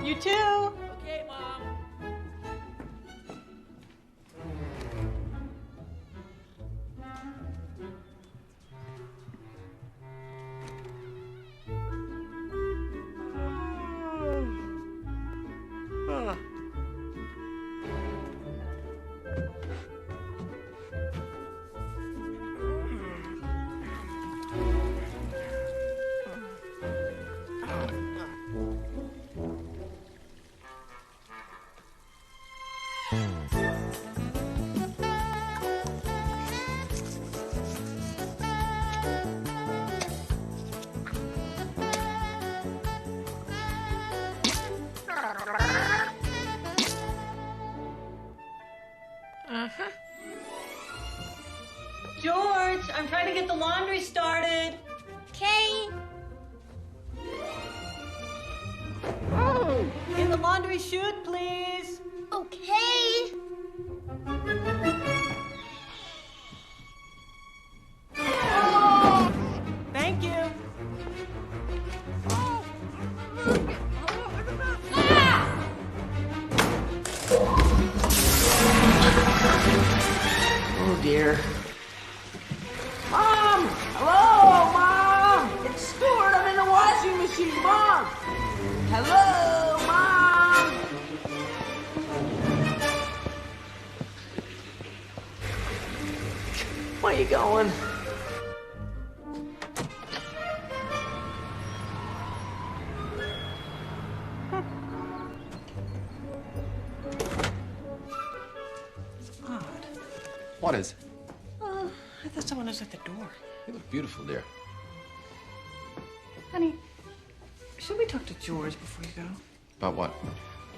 You too. Okay, Mom. George, I'm trying to get the laundry started. Okay. In the laundry chute, please. Okay. Thank you. Oh, dear. Mom! Hello, Mom! It's Stuart. I'm in the washing machine, Mom! Hello, Mom! Where you going? What is? I thought someone was at the door. You look beautiful, dear. Honey, should we talk to George before you go? About what?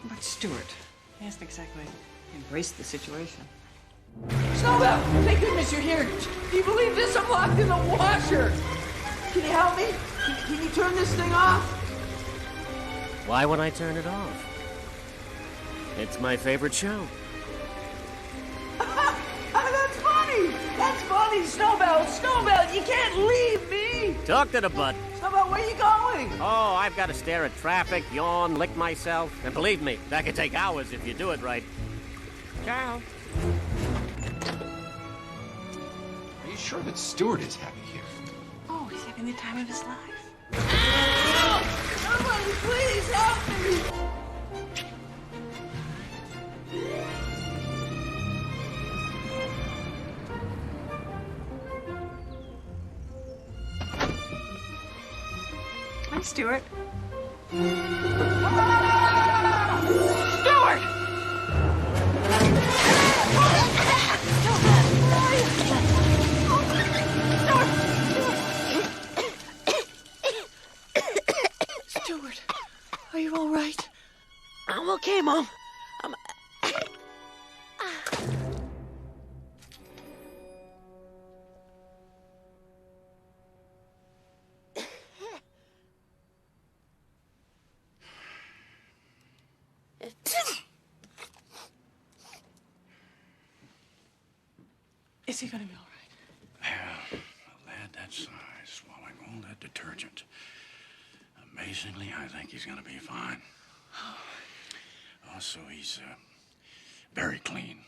About Stuart. He hasn't exactly embraced the situation. Snowbell! Thank goodness you're here. Do you believe this? I'm locked in the washer. Can you help me? Can you turn this thing off? Why would I turn it off? It's my favorite show. That's funny! That's funny, Snowbell! Snowbell, you can't leave me! Talk to the butt. Snowbell, where are you going? Oh, I've got to stare at traffic, yawn, lick myself. And believe me, that can take hours if you do it right. Ciao. Are you sure that Stuart is happy here? Oh, he's having the time of his life. Somebody please help me! Hi, Stuart. Stuart! Stuart, are you all right? I'm okay, Mom. Is he gonna be all right? Yeah, a lad that size swallowing all that detergent. Amazingly, I think he's gonna be fine. Also, he's very clean.